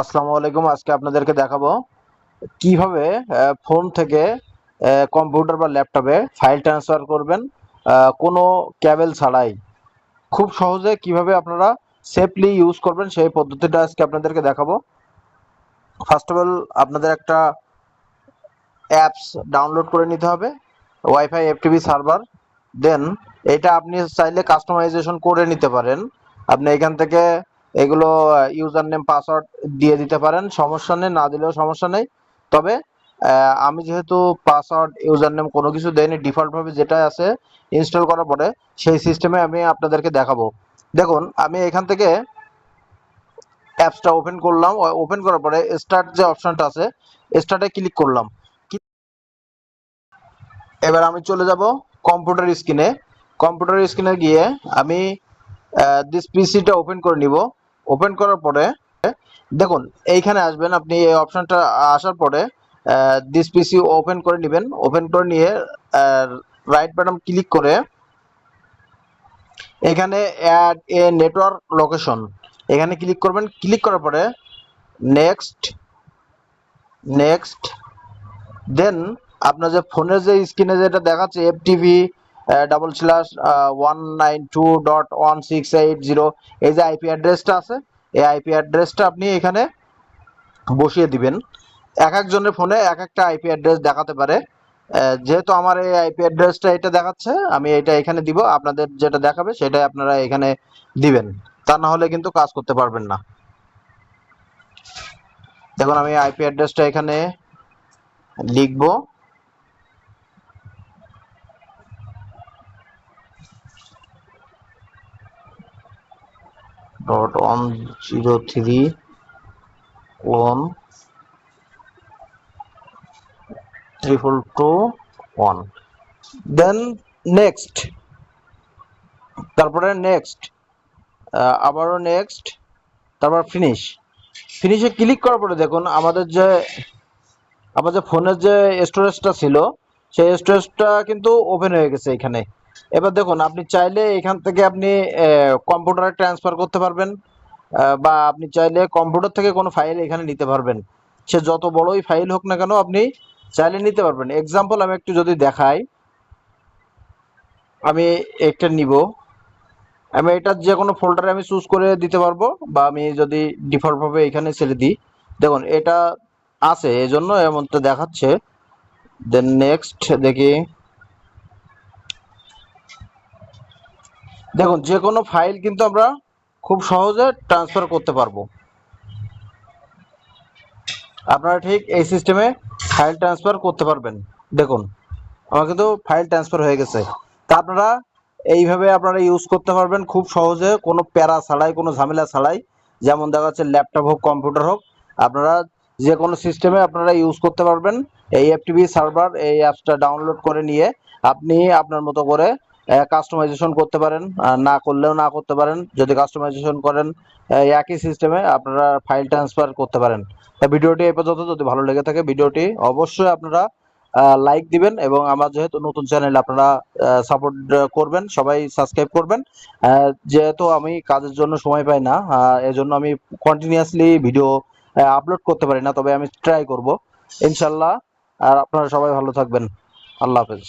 আসসালামু আলাইকুম। আজকে আপনাদেরকে দেখাবো কিভাবে ফোন থেকে কম্পিউটার বা ল্যাপটপে ফাইল ট্রান্সফার করবেন কোনো কেবল ছাড়াই। খুব সহজে কিভাবে আপনারা সেফলি ইউজ করবেন সেই পদ্ধতিটা আজকে আপনাদেরকে দেখাবো। ফার্স্ট অফ অল আপনাদের একটা অ্যাপস ডাউনলোড করে নিতে হবে, ওয়াইফাই এফটিপি সার্ভার। দেন এটা আপনি চাইলে কাস্টমাইজেশন করে নিতে পারেন। আপনি এখান থেকে এগুলো ইউজার নেম পাসওয়ার্ড দিয়ে দিতে পারেন, সমস্যা নেই, না দিলেও সমস্যা নেই। তবে আমি যেহেতু পাসওয়ার্ড ইউজার নেম কোনো কিছু দেয়নি, ডিফল্টভাবে যেটা আছে ইনস্টল করার পরে সেই সিস্টেমে আমি আপনাদেরকে দেখাবো। দেখুন আমি এখান থেকে অ্যাপসটা ওপেন করলাম, ওপেন করার পরে স্টার্ট যে অপশনটা আছে স্টার্টে ক্লিক করলাম। এবার আমি চলে যাব কম্পিউটার স্ক্রিনে। কম্পিউটার স্ক্রিনে গিয়ে আমি দিস পিসিটা ওপেন করে নিব। ওপেন করার পরে দেখুন এইখানে আসবেন, আপনি এই অপশনটা আসার পরে দিস পিসি ওপেন করে নেবেন। ওপেন করে নিয়ে রাইট বাটন ক্লিক করে এখানে অ্যাড এ নেটওয়ার্ক লোকেশন এখানে ক্লিক করবেন। ক্লিক করার পরে নেক্সট নেক্সট দেন আপনার যে ফোনের যে স্ক্রিনে যেটা দেখাচ্ছে এফটিভি /192.168.0, এই যে আইপি অ্যাড্রেসটা আছে, এই আইপি অ্যাড্রেসটা আপনি এখানে বসিয়ে দিবেন। এক একজনের ফোনে এক একটা আইপি অ্যাড্রেস দেখাতে পারে। যেহেতু আমার এই আইপি অ্যাড্রেসটা এটা দেখাচ্ছে, আমি এটা এখানে দিব। আপনাদের যেটা দেখাবে সেটাই আপনারা এখানে দিবেন, তা না হলে কিন্তু কাজ করতে পারবেন না। দেখুন আমি আইপি অ্যাড্রেসটা এখানে লিখবো। .103.1.221 দেন নেক্সট, তারপরে নেক্সট, আবারও নেক্সট, তারপর ফিনিশে ক্লিক করার পরে দেখুন আমাদের ফোনের যে স্টোরেজটা ছিল সেই স্টোরেজটা কিন্তু ওপেন হয়ে গেছে এখানে। এবার দেখুন আপনি চাইলে এখান থেকে আপনি কম্পিউটারে ট্রান্সফার করতে পারবেন, বা আপনি চাইলে কম্পিউটার থেকে কোনো ফাইল এখানে নিতে পারবেন। সে যত বড়ই ফাইল হোক না কেন আপনি চাইলে নিতে পারবেন। এক্সাম্পল আমি একটু যদি দেখাই, আমি একটা নিব। আমি এটা যে কোনো ফোল্ডারে আমি চুজ করে দিতে পারবো, বা আমি যদি ডিফল্টভাবে এখানে ছেড়ে দিই, দেখুন এটা আছে এই জন্য এমনটা দেখাচ্ছে। দেন নেক্সট দেখি, দেখুন যে কোনো ফাইল কিন্তু আমরা খুব সহজে ট্রান্সফার করতে পারবো। আপনারা ঠিক এই সিস্টেমে ফাইল ট্রান্সফার করতে পারবেন। দেখুন আমার কিন্তু ফাইল ট্রান্সফার হয়ে গেছে। তা আপনারা এইভাবে আপনারা ইউজ করতে পারবেন খুব সহজে, কোনো প্যারা ছাড়াই, কোনো ঝামেলা ছাড়াই। যেমন দেখা যাচ্ছে ল্যাপটপ হোক কম্পিউটার হোক, আপনারা যে কোনো সিস্টেমে আপনারা ইউজ করতে পারবেন। এই এফটিপি সার্ভার এই অ্যাপসটা ডাউনলোড করে নিয়ে আপনি আপনার মতো করে কাস্টমাইজেশন করতে পারেন, না করলেও না করতে পারেন। যদি কাস্টমাইজেশন করেন একই সিস্টেমে আপনারা ফাইল ট্রান্সফার করতে পারেন। তা ভিডিওটি এই পর্যন্ত, যদি ভালো লেগে থাকে ভিডিওটি অবশ্যই আপনারা লাইক দিবেন, এবং আমার যেহেতু নতুন চ্যানেল আপনারা সাপোর্ট করবেন, সবাই সাবস্ক্রাইব করবেন। যেহেতু আমি কাজের জন্য সময় পাই না, এজন্য আমি কন্টিনিউয়াসলি ভিডিও আপলোড করতে পারি না, তবে আমি ট্রাই করব ইনশাল্লাহ। আর আপনারা সবাই ভালো থাকবেন। আল্লাহ হাফেজ।